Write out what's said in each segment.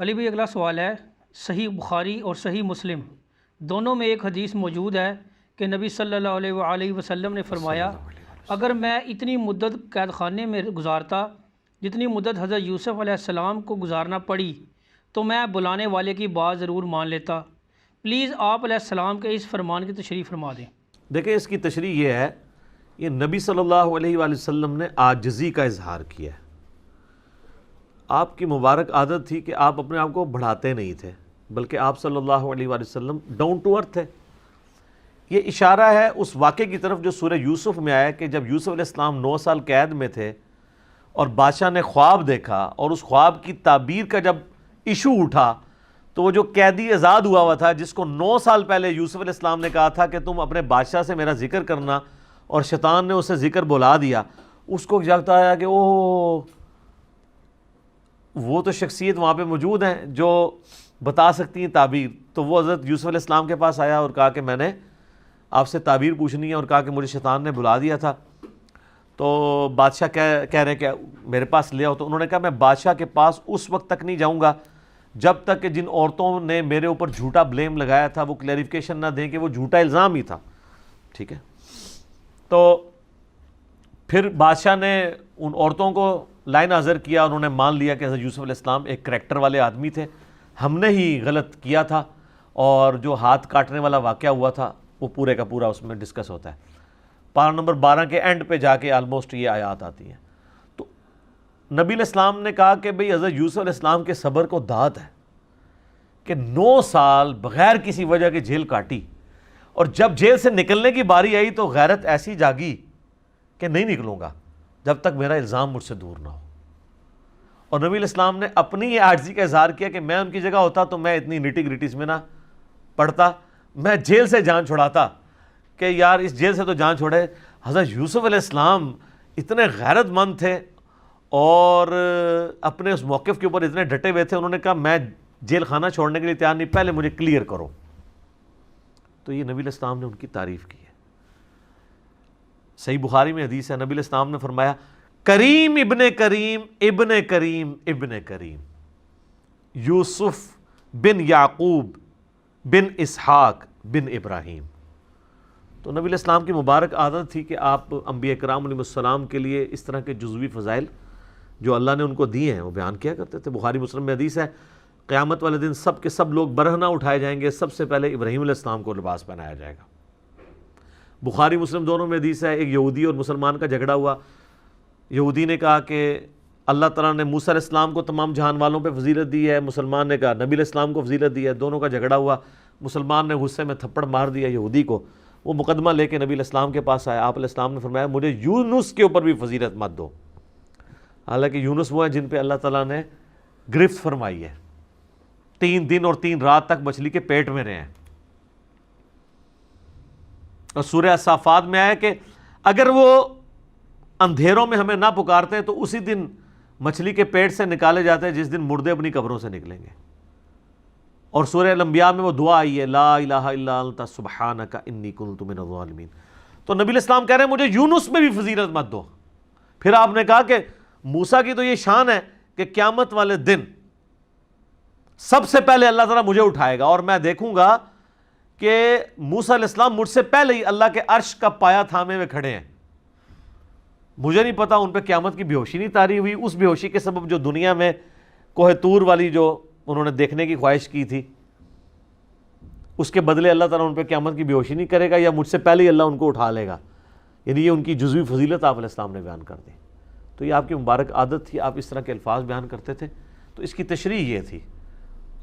علی بھائی اگلا سوال ہے، صحیح بخاری اور صحیح مسلم دونوں میں ایک حدیث موجود ہے کہ نبی صلی اللہ علیہ وآلہ وسلم نے فرمایا اگر میں اتنی مدت قید خانے میں گزارتا جتنی مدت حضرت یوسف علیہ السلام کو گزارنا پڑی تو میں بلانے والے کی بات ضرور مان لیتا۔ پلیز آپ علیہ السلام کے اس فرمان کی تشریح فرما دیں۔ دیکھیں اس کی تشریح یہ ہے، یہ نبی صلی اللہ علیہ وآلہ وسلم نے عاجزی کا اظہار کیا ہے۔ آپ کی مبارک عادت تھی کہ آپ اپنے آپ کو بڑھاتے نہیں تھے، بلکہ آپ صلی اللہ علیہ وآلہ وسلم ڈاؤن ٹو ارتھ تھے۔ یہ اشارہ ہے اس واقعے کی طرف جو سورہ یوسف میں آیا کہ جب یوسف علیہ السلام 9 سال قید میں تھے اور بادشاہ نے خواب دیکھا، اور اس خواب کی تعبیر کا جب ایشو اٹھا تو وہ جو قیدی آزاد ہوا تھا، جس کو 9 سال پہلے یوسف علیہ السلام نے کہا تھا کہ تم اپنے بادشاہ سے میرا ذکر کرنا، اور شیطان نے اسے ذکر بلا دیا، اس کو جاگتا آیا کہ وہ تو شخصیت وہاں پہ موجود ہیں جو بتا سکتی ہیں تعبیر۔ تو وہ حضرت یوسف علیہ السلام کے پاس آیا اور کہا کہ میں نے آپ سے تعبیر پوچھنی ہے، اور کہا کہ مجھے شیطان نے بلا دیا تھا۔ تو بادشاہ کہہ رہے کہ میرے پاس لے آؤ۔ تو انہوں نے کہا میں بادشاہ کے پاس اس وقت تک نہیں جاؤں گا جب تک کہ جن عورتوں نے میرے اوپر جھوٹا بلیم لگایا تھا وہ کلیریفیکیشن نہ دیں کہ وہ جھوٹا الزام ہی تھا۔ ٹھیک ہے، تو پھر بادشاہ نے ان عورتوں کو لائن حاضر کیا، انہوں نے مان لیا کہ حضرت یوسف علیہ السلام ایک کریکٹر والے آدمی تھے، ہم نے ہی غلط کیا تھا، اور جو ہاتھ کاٹنے والا واقعہ ہوا تھا وہ پورے کا پورا اس میں ڈسکس ہوتا ہے۔ پارہ نمبر 12 کے اینڈ پہ جا کے آلموسٹ یہ آیات آتی ہیں۔ تو نبی علیہ السلام نے کہا کہ بھئی حضرت یوسف علیہ السلام کے صبر کو داد ہے کہ 9 سال بغیر کسی وجہ کے جیل کاٹی، اور جب جیل سے نکلنے کی باری آئی تو غیرت ایسی جاگی کہ نہیں نکلوں گا جب تک میرا الزام مجھ سے دور نہ ہو۔ اور نبی علیہ السلام نے اپنی یہ عاجزی کا اظہار کیا کہ میں ان کی جگہ ہوتا تو میں اتنی نٹی گریٹیز میں نہ پڑھتا، میں جیل سے جان چھڑاتا کہ یار اس جیل سے تو جان چھوڑے۔ حضرت یوسف علیہ السلام اتنے غیرت مند تھے اور اپنے اس موقف کے اوپر اتنے ڈٹے ہوئے تھے، انہوں نے کہا میں جیل خانہ چھوڑنے کے لیے تیار نہیں، پہلے مجھے کلیئر کرو۔ تو یہ نبی علیہ السلام نے ان کی تعریف کی ہے۔ صحیح بخاری میں حدیث ہے، نبی علیہ السلام نے فرمایا کریم ابن کریم ابن کریم ابن کریم، یوسف بن یعقوب بن اسحاق بن ابراہیم۔ تو نبی علیہ السلام کی مبارک عادت تھی کہ آپ انبیاء کرام علیہ السلام کے لیے اس طرح کے جزوی فضائل جو اللہ نے ان کو دیے ہیں وہ بیان کیا کرتے تھے۔ بخاری مسلم میں حدیث ہے قیامت والے دن سب کے سب لوگ برہنہ اٹھائے جائیں گے، سب سے پہلے ابراہیم علیہ السلام کو لباس پہنایا جائے گا۔ بخاری مسلم دونوں میں حدیث ہے، ایک یہودی اور مسلمان کا جھگڑا ہوا، یہودی نے کہا کہ اللہ تعالیٰ نے موسیٰ علیہ السلام کو تمام جہان والوں پہ فضیلت دی ہے، مسلمان نے کہا نبی علیہ السلام کو فضیلت دی ہے، دونوں کا جھگڑا ہوا، مسلمان نے غصے میں تھپڑ مار دیا یہودی کو، وہ مقدمہ لے کے نبی علیہ السلام کے پاس آیا۔ آپ علیہ السلام نے فرمایا مجھے یونس کے اوپر بھی فضیلت مت دو، حالانکہ یونس وہ ہیں جن پہ اللہ تعالیٰ نے گرفت فرمائی ہے، 3 دن اور 3 رات تک مچھلی کے پیٹ میں رہے ہیں۔ اور سورہ الصافات میں آیا کہ اگر وہ اندھیروں میں ہمیں نہ پکارتے تو اسی دن مچھلی کے پیٹ سے نکالے جاتے جس دن مردے اپنی قبروں سے نکلیں گے۔ اور سورہ الانبیاء میں وہ دعا آئی ہے لا الہ الا انت سبحانک انی کنت من الظالمین۔ تو نبی علیہ السلام کہہ رہے ہیں مجھے یونس میں بھی فضیلت مت دو۔ پھر آپ نے کہا کہ موسیٰ کی تو یہ شان ہے کہ قیامت والے دن سب سے پہلے اللہ تعالیٰ مجھے اٹھائے گا، اور میں دیکھوں گا کہ موسیٰ علیہ السلام مجھ سے پہلے ہی اللہ کے عرش کا پایا تھامے ہوئے کھڑے ہیں۔ مجھے نہیں پتا ان پہ قیامت کی بے ہوشی نہیں طاری ہوئی، اس بے ہوشی کے سبب جو دنیا میں کوہ طور والی جو انہوں نے دیکھنے کی خواہش کی تھی، اس کے بدلے اللہ تعالیٰ ان پہ قیامت کی بے ہوشی نہیں کرے گا، یا مجھ سے پہلے ہی اللہ ان کو اٹھا لے گا۔ یعنی یہ ان کی جزوی فضیلت آپ علیہ السلام نے بیان کر دی۔ تو یہ آپ کی مبارک عادت تھی، آپ اس طرح کے الفاظ بیان کرتے تھے۔ تو اس کی تشریح یہ تھی،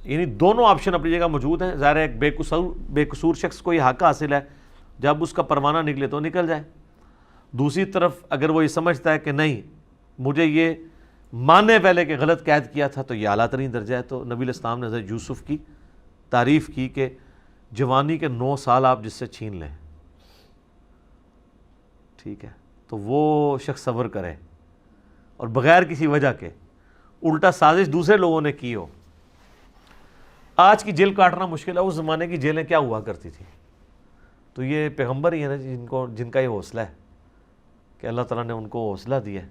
یعنی دونوں آپشن اپنی جگہ موجود ہیں۔ ظاہر ہے ایک بے قصور شخص کو یہ حق حاصل ہے جب اس کا پروانہ نکلے تو نکل جائے، دوسری طرف اگر وہ یہ سمجھتا ہے کہ نہیں مجھے یہ ماننے پہلے کہ غلط قید کیا تھا تو یہ اعلیٰ ترین درجہ ہے۔ تو نبی علیہ السلام نے حضرت یوسف کی تعریف کی کہ جوانی کے 9 سال آپ جس سے چھین لیں، ٹھیک ہے، تو وہ شخص صبر کرے اور بغیر کسی وجہ کے، الٹا سازش دوسرے لوگوں نے کی ہو۔ آج کی جیل کاٹنا مشکل ہے، اس زمانے کی جیلیں کیا ہوا کرتی تھی؟ تو یہ پیغمبر ہی ہے نا جن کا یہ حوصلہ ہے کہ اللہ تعالیٰ نے ان کو حوصلہ دیا ہے،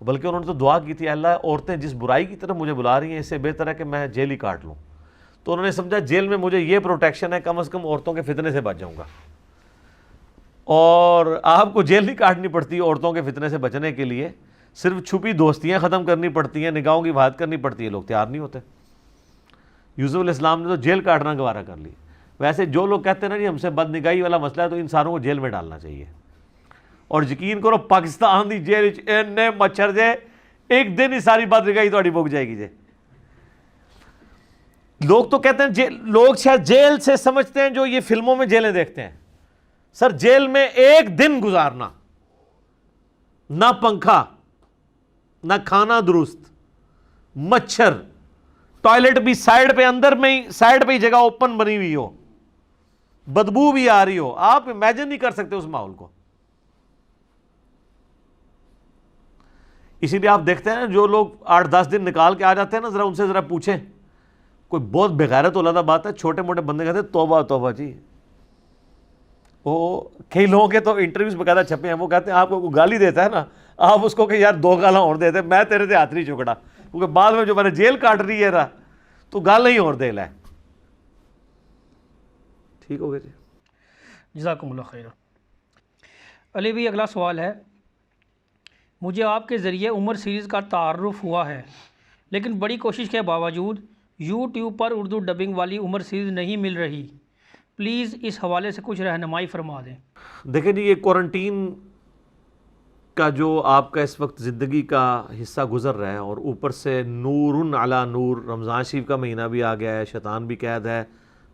بلکہ انہوں نے تو دعا کی تھی اللہ عورتیں جس برائی کی طرف مجھے بلا رہی ہیں اس سے بہتر ہے کہ میں جیل ہی کاٹ لوں. تو انہوں نے سمجھا جیل میں مجھے یہ پروٹیکشن ہے, کم از کم عورتوں کے فتنے سے بچ جاؤں گا. اور آپ کو جیل نہیں کاٹنی پڑتی عورتوں کے فتنے سے بچنے کے لیے, صرف چھپی دوستیاں ختم کرنی پڑتی ہیں, نگاہوں کی بات کرنی پڑتی ہے. لوگ تیار نہیں ہوتے. یوسف علیہ السلام نے تو جیل کاٹنا گوارا کر لی. ویسے جو لوگ کہتے ہیں نا جی ہم سے بد نگاہی والا مسئلہ ہے, تو انسانوں کو جیل میں ڈالنا چاہیے. اور یقین کرو پاکستان دی جیل اینے مچھر جے, ایک دن ہی ساری بد نگاہی تھوڑی بک جائے گی جے. لوگ تو کہتے ہیں لوگ شاید جیل سے سمجھتے ہیں جو یہ فلموں میں جیلیں دیکھتے ہیں. سر جیل میں ایک دن گزارنا, نہ پنکھا نہ کھانا درست, مچھر, ٹوائلٹ بھی سائیڈ پہ اندر میں ہی سائیڈ پہ ہی جگہ اوپن بنی ہوئی ہو, بدبو بھی آ رہی ہو, آپ امیجن نہیں کر سکتے اس ماحول کو. اسی لیے آپ دیکھتے ہیں جو لوگ 8-10 دن نکال کے آ جاتے ہیں نا, ذرا ان سے ذرا پوچھیں, کوئی بہت بغیرت علادہ بات ہے, چھوٹے موٹے بندے کہتے ہیں توبہ توبہ جی. وہ کئی لوگوں کے تو انٹرویوز باقاعدہ چھپے ہیں, وہ کہتے ہیں آپ کو گالی دیتا ہے نا, آپ اس کو کہ یار 2 گالاں اور دے دے, میں تیرے سے ہاتھ نہیں چکڑا, کیونکہ بعد میں جو میں نے جیل کاٹ رہی ہے تو گال نہیں اور دے لے. ٹھیک ہو گیا جی, جزاکم اللہ خیر. علی بھائی اگلا سوال ہے, مجھے آپ کے ذریعے عمر سیریز کا تعارف ہوا ہے, لیکن بڑی کوشش کے باوجود یوٹیوب پر اردو ڈبنگ والی عمر سیریز نہیں مل رہی. پلیز اس حوالے سے کچھ رہنمائی فرما دیں. دیکھیں جی, یہ کوارنٹین کا جو آپ کا اس وقت زندگی کا حصہ گزر رہا ہے, اور اوپر سے نور علی نور, رمضان شریف کا مہینہ بھی آ گیا ہے, شیطان بھی قید ہے,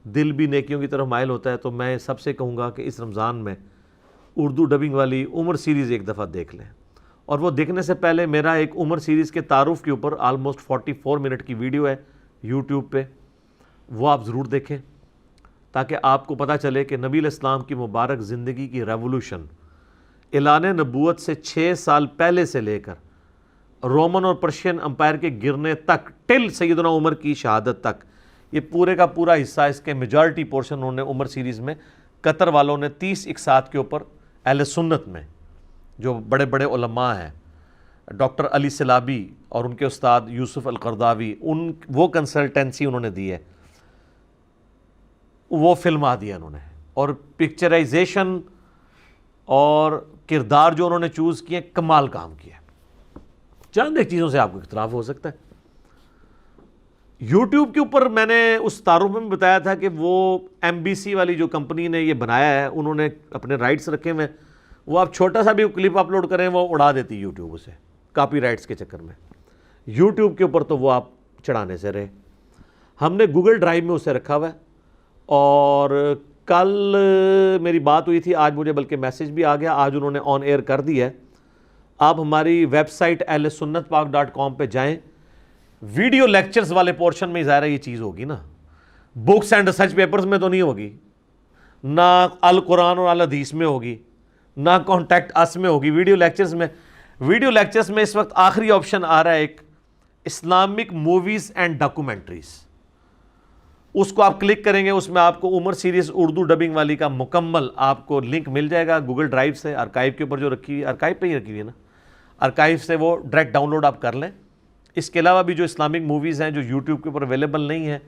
دل بھی نیکیوں کی طرف مائل ہوتا ہے, تو میں سب سے کہوں گا کہ اس رمضان میں اردو ڈبنگ والی عمر سیریز ایک دفعہ دیکھ لیں. اور وہ دیکھنے سے پہلے میرا ایک عمر سیریز کے تعارف کے اوپر آلموسٹ 44 منٹ کی ویڈیو ہے یوٹیوب پہ, وہ آپ ضرور دیکھیں, تاکہ آپ کو پتہ چلے کہ نبی علیہ السلام کی مبارک زندگی کی ریولوشن اعلان نبوت سے 6 سال پہلے سے لے کر رومن اور پرشین امپائر کے گرنے تک, ٹل سیدنا عمر کی شہادت تک, یہ پورے کا پورا حصہ, اس کے میجارٹی پورشن انہوں نے عمر سیریز میں, قطر والوں نے 30 اقساط کے اوپر اہل سنت میں جو بڑے بڑے علماء ہیں, ڈاکٹر علی سلابی اور ان کے استاد یوسف القرداوی, وہ کنسلٹنسی انہوں نے دی ہے, وہ فلما دیا انہوں نے, اور پکچرائزیشن اور کردار جو انہوں نے چوز کیے کمال کام کیا. چند ایک چیزوں سے آپ کو اختلاف ہو سکتا ہے. یوٹیوب کے اوپر میں نے اس تعارف میں بتایا تھا کہ وہ MBC والی جو کمپنی نے یہ بنایا ہے, انہوں نے اپنے رائٹس رکھے ہوئے, وہ آپ چھوٹا سا بھی کلپ اپلوڈ کریں وہ اڑا دیتی یوٹیوب اسے, کاپی رائٹس کے چکر میں. یوٹیوب کے اوپر تو وہ آپ چڑھانے سے رہے. ہم نے گوگل ڈرائیو میں اسے رکھا ہوا ہے, اور کل میری بات ہوئی تھی, آج مجھے بلکہ میسج بھی آ گیا, آج انہوں نے آن ایئر کر دیا ہے. آپ ہماری ویب سائٹ ahlsunnatpak.com پہ جائیں, ویڈیو لیکچرز والے پورشن میں ظاہر ہے یہ چیز ہوگی نا, بکس اینڈ ریسرچ پیپرز میں تو نہیں ہوگی, نہ القرآن اور الحدیث میں ہوگی, نہ کانٹیکٹ اس میں ہوگی. ویڈیو لیکچرز میں اس وقت آخری آپشن آ رہا ہے ایک, اسلامک موویز اینڈ ڈاکومنٹریز. اس کو آپ کلک کریں گے, اس میں آپ کو عمر سیریز اردو ڈبنگ والی کا مکمل آپ کو لنک مل جائے گا گوگل ڈرائیو سے, آرکائیو کے اوپر جو رکھی ہوئی, آرکائیو پہ ہی رکھی ہوئی ہے نا, آرکائیو سے وہ ڈائریکٹ ڈاؤن لوڈ آپ کر لیں. اس کے علاوہ بھی جو اسلامک موویز ہیں جو یوٹیوب کے اوپر اویلیبل نہیں ہیں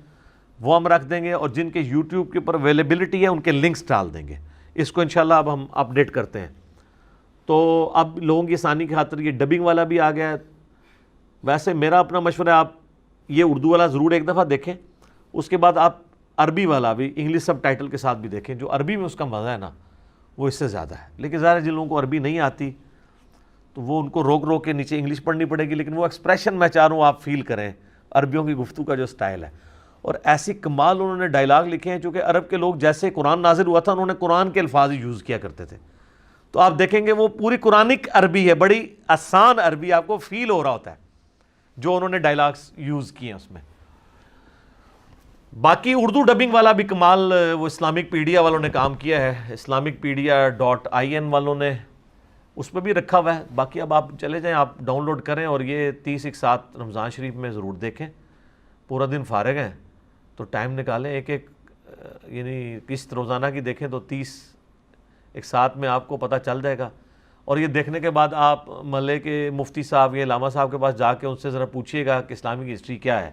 وہ ہم رکھ دیں گے, اور جن کے یوٹیوب کے اوپر اویلیبلٹی ہے ان کے لنکس ڈال دیں گے. اس کو انشاءاللہ اب ہم اپڈیٹ کرتے ہیں. تو اب لوگوں کی آسانی کی خاطر یہ ڈبنگ والا بھی آ گیا ہے. ویسے میرا اپنا مشورہ ہے, آپ یہ اردو والا ضرور ایک دفعہ دیکھیں, اس کے بعد آپ عربی والا بھی انگلش سب ٹائٹل کے ساتھ بھی دیکھیں. جو عربی میں اس کا مزہ ہے نا وہ اس سے زیادہ ہے. لیکن ظاہر جن لوگوں کو عربی نہیں آتی تو وہ ان کو روک کے نیچے انگلش پڑھنی پڑے گی, لیکن وہ ایکسپریشن میں چاہ رہا ہوں آپ فیل کریں عربیوں کی گفتگو کا جو سٹائل ہے. اور ایسی کمال انہوں نے ڈائلاگ لکھے ہیں, چونکہ عرب کے لوگ جیسے قرآن نازل ہوا تھا انہوں نے قرآن کے الفاظ یوز کیا کرتے تھے, تو آپ دیکھیں گے وہ پوری قرآنک عربی ہے, بڑی آسان عربی, آپ کو فیل ہو رہا ہوتا ہے جو انہوں نے ڈائلاگس یوز کیے ہیں اس میں. باقی اردو ڈبنگ والا بھی کمال وہ اسلامک پیڈیا والوں نے کام کیا ہے, islamicpedia.in والوں نے اس پہ بھی رکھا ہوا ہے. باقی اب آپ چلے جائیں, آپ ڈاؤن لوڈ کریں, اور یہ 30 ایک ساتھ رمضان شریف میں ضرور دیکھیں. پورا دن فارغ ہیں تو ٹائم نکالیں, ایک یعنی قسط روزانہ کی دیکھیں تو 30 ایک ساتھ میں آپ کو پتہ چل جائے گا. اور یہ دیکھنے کے بعد آپ ملے کے مفتی صاحب یا علامہ صاحب کے پاس جا کے ان سے ذرا پوچھیے گا کہ اسلامک ہسٹری کیا ہے،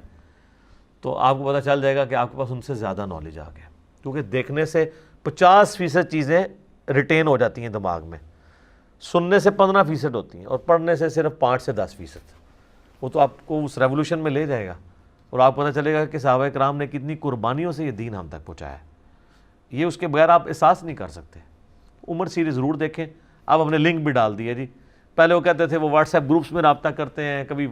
تو آپ کو پتہ چل جائے گا کہ آپ کے پاس ان سے زیادہ نالج آ گیا، کیونکہ دیکھنے سے 50% چیزیں ریٹین ہو جاتی ہیں دماغ میں، سننے سے 15% ہوتی ہیں، اور پڑھنے سے صرف 5 سے 10%. وہ تو آپ کو اس ریولوشن میں لے جائے گا، اور آپ کو پتہ چلے گا کہ صحابہ کرام نے کتنی قربانیوں سے یہ دین ہم تک پہنچایا ہے. یہ اس کے بغیر آپ احساس نہیں کر سکتے. عمر سیریز ضرور دیکھیں. آپ ہم نے لنک بھی ڈال دیا جی. پہلے وہ کہتے تھے وہ واٹس ایپ گروپس میں رابطہ کرتے ہیں، کبھی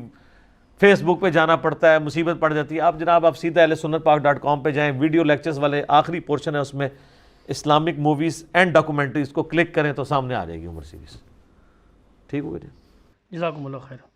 فیس بک پہ جانا پڑتا ہے، مصیبت پڑ جاتی ہے. آپ جناب آپ سیدھا ahlsunnatpak.com پہ جائیں، ویڈیو لیکچرز والے آخری پورشن ہے اس میں اسلامک موویز اینڈ ڈاکومنٹریز کو کلک کریں تو سامنے آ جائے گی عمر سیریز. ٹھیک ہو گیا جی. جزاکم اللہ خیر.